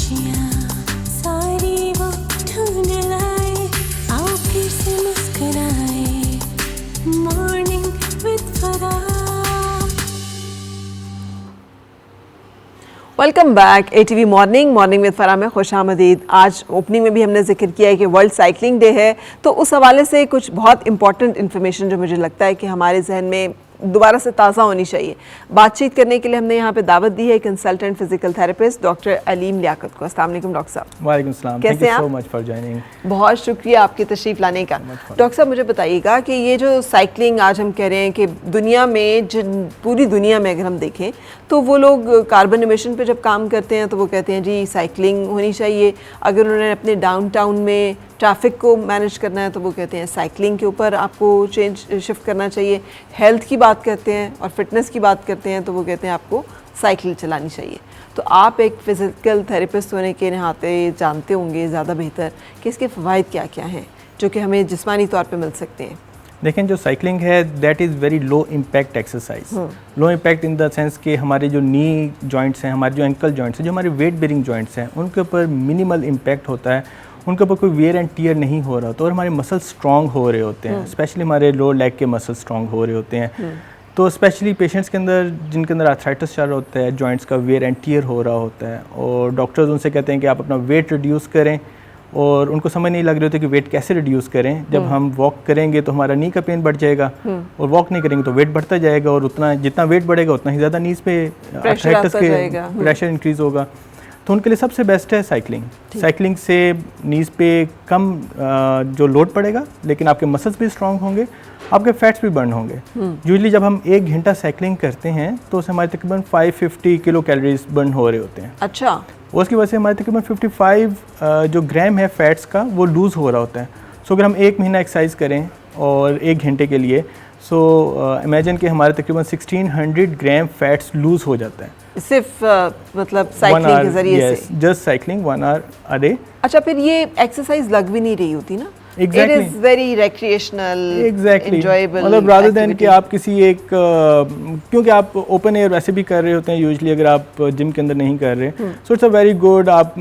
खुशियाँ सारी वो ढूंढ लाए, आओ फिर से मुस्कुराए, morning with Farah. Welcome back ATV morning with Farah में खुश आमदीद। आज ओपनिंग में भी हमने जिक्र किया है कि वर्ल्ड साइकिलिंग डे है, तो उस हवाले से कुछ बहुत इंपॉर्टेंट इन्फॉर्मेशन जो मुझे लगता है कि हमारे जहन में दोबारा से ताज़ा होनी चाहिए। बातचीत करने के लिए हमने यहाँ पे दावत दी है consultant physical therapist doctor Aleem Liaquat को। अस्सलाम वालेकुम डॉक्टर साहब। वालेकुम सलाम। कैसे हैं आप? So much for joining. बहुत शुक्रिया आपकी तशरीफ़ लाने का। डॉक्टर साहब मुझे बताइएगा कि ये जो साइकिलिंग आज हम कह रहे हैं कि दुनिया में पूरी दुनिया में अगर हम देखें तो वो लोग कार्बन एमिशन पे जब काम करते हैं तो वो कहते हैं जी साइकिलिंग होनी चाहिए। अगर उन्होंने अपने डाउनटाउन में ट्रैफिक को मैनेज करना है तो वो कहते हैं साइकिलिंग के ऊपर आपको शिफ्ट करना चाहिए। हेल्थ की बात करते हैं और फिटनेस की बात करते हैं तो वो कहते हैं आपको साइकिल चलानी चाहिए। तो आप एक फ़िज़िकल थेरेपिस्ट होने के नाते जानते होंगे ज़्यादा बेहतर कि इसके फ़वाइद क्या क्या हैं जो कि हमें जिस्मानी तौर पे मिल सकते हैं। देखें, जो साइकिलिंग है that is very low impact exercise. Low impact in the sense कि हमारे जो नी जॉइंट्स हैं, हमारे जो एंकल जॉइंट्स हैं, जो हमारे वेट बेरिंग जॉइंट्स हैं, उनके ऊपर मिनिमल इम्पैक्ट होता है। उनके ऊपर कोई वेयर एंड टीयर नहीं हो रहा होता और हमारे मसल स्ट्रॉन्ग हो रहे होते हैं। स्पेशली हमारे लोअर लेग के मसल स्ट्रॉन्ग हो रहे होते हैं। तो स्पेशली पेशेंट्स के अंदर जिनके अंदर आर्थराइटिस चल रहा होता है, जॉइंट्स का वेयर एंड टीयर हो रहा होता है, और डॉक्टर्स उनसे कहते हैं कि आप अपना वेट रिड्यूस करें, और उनको समझ नहीं लग रही होती कि वेट कैसे रिड्यूस करें। जब हम वॉक करेंगे तो हमारा नी का पेन बढ़ जाएगा, और वॉक नहीं करेंगे तो वेट बढ़ता जाएगा, और उतना जितना वेट बढ़ेगा उतना ही ज़्यादा नीज़ पे आर्थराइटिस के प्रेशर इंक्रीज़ होगा। तो उनके लिए सबसे बेस्ट है साइकिलिंग। साइकिलिंग से नीज़ पे कम जो लोड पड़ेगा, लेकिन आपके मसल्स भी स्ट्रांग होंगे, आपके फैट्स भी बर्न होंगे। यूजली जब हम 1 घंटा साइकिलिंग करते हैं तो उससे हमारे तकरीबन 550 किलो कैलोरीज बर्न हो रहे होते हैं। अच्छा। उसकी वजह से हमारे तकरीबन 55 जो ग्राम है फैट्स का वो लूज़ हो रहा होता है। सो अगर हम 1 महीना एक्सरसाइज करें और 1 घंटे के लिए, सो इमेजिन कि हमारे तकरीबन 1600 ग्राम फैट्स लूज़ हो जाता है सिर्फ मतलब साइकिलिंग के जरिए से। Just cycling 1 hour a day. अच्छा, फिर ये एक्सरसाइज लग भी नहीं रही होती ना? Exactly. It is very recreational, Exactly. enjoyable मतलब rather than activity. कि आप किसी एक क्योंकि आप ओपन एयर वैसे भी कर रहे होते हैं यूजली, अगर आप जिम के अंदर नहीं कर रहे, so it's a very good. आप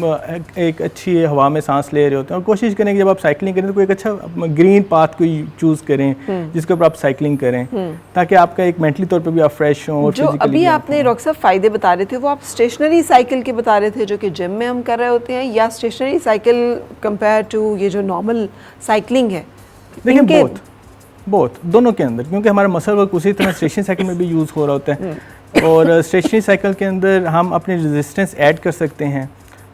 एक अच्छी हवा में सांस ले रहे होते हैं, और कोशिश करें कि जब आप साइकिलिंग करें तो कोई एक अच्छा ग्रीन पाथ को चूज़ करें जिसके ऊपर आप साइकिलिंग करें, ताकि आपका एक मेंटली तौर पर भी आप फ्रेश हों। जो अभी आपने डॉक्टर साहब फ़ायदे बता रहे थे वो आप स्टेशनरी साइकिल के बता रहे थे जो कि जिम में हम कर रहे होते हैं, या स्टेशनरी साइकिल कंपेयर टू ये जो नॉर्मल साइकिलिंग है? देखिए, बोथ दोनों के अंदर, क्योंकि हमारा मसल वर्क उसी तरह स्टेशनरी साइकिल में भी यूज़ हो रहा होता है, और स्टेशनरी साइकिल के अंदर हम अपनी रेजिस्टेंस ऐड कर सकते हैं।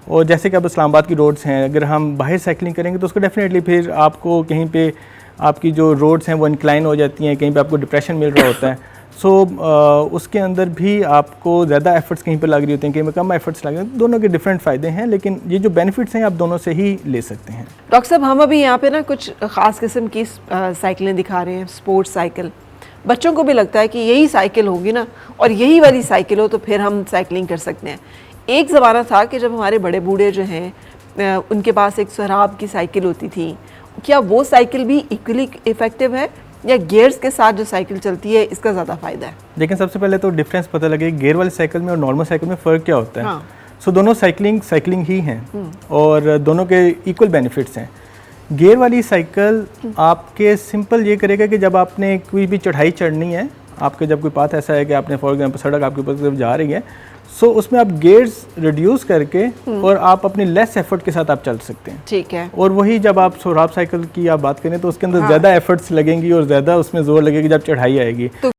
और जैसे कि अब इस्लामाबाद की रोड्स हैं, अगर हम बाहर साइकिलिंग करेंगे तो उसको डेफिनेटली फिर आपको कहीं पे आपकी जो रोड्स हैं वो इंक्लाइन हो जाती हैं, कहीं पे आपको डिप्रेशन मिल रहा होता है। सो उसके अंदर भी आपको ज़्यादा एफर्ट्स कहीं पे लग रही होती हैं, कहीं में कम एफर्ट्स लग रहे हैं। दोनों के डिफरेंट फ़ायदे हैं, लेकिन ये जो बेनिफिट्स हैं आप दोनों से ही ले सकते हैं। डॉक्टर साहब, हम अभी यहाँ पे ना कुछ ख़ास किस्म की साइकिलें दिखा रहे हैं, स्पोर्ट्स साइकिल। बच्चों को भी लगता है कि यही साइकिल होगी ना, और यही वाली साइकिल हो तो फिर हम साइकिलिंग कर सकते हैं। एक ज़माना था कि जब हमारे बड़े बूढ़े जो हैं उनके पास एक सोहराब की साइकिल होती थी। क्या वो साइकिल भी इक्वली इफ़ेक्टिव है, या गियर्स के साथ जो साइकिल चलती है इसका ज़्यादा फ़ायदा है? लेकिन सबसे पहले तो डिफरेंस पता लगे गियर वाली साइकिल में और नॉर्मल साइकिल में फ़र्क क्या होता है। हाँ। सो दोनों साइकिलिंग ही हैं, और दोनों के इक्वल बेनिफिट्स हैं। गियर वाली साइकिल आपके सिंपल ये करेगा कि जब आपने कोई भी चढ़ाई चढ़नी है, आपके जब कोई पाथ ऐसा है कि आपने फॉर एग्जाम्पल सड़क आपके ऊपर जब जा रही है, सो उसमें आप गियर्स रिड्यूस करके और आप अपनी लेस एफर्ट के साथ आप चल सकते हैं। ठीक है। और वही जब आप सोहराब साइकिल की आप बात करें तो उसके अंदर ज़्यादा एफर्ट्स लगेंगी और ज़्यादा उसमें जोर लगेगी जब चढ़ाई आएगी। तो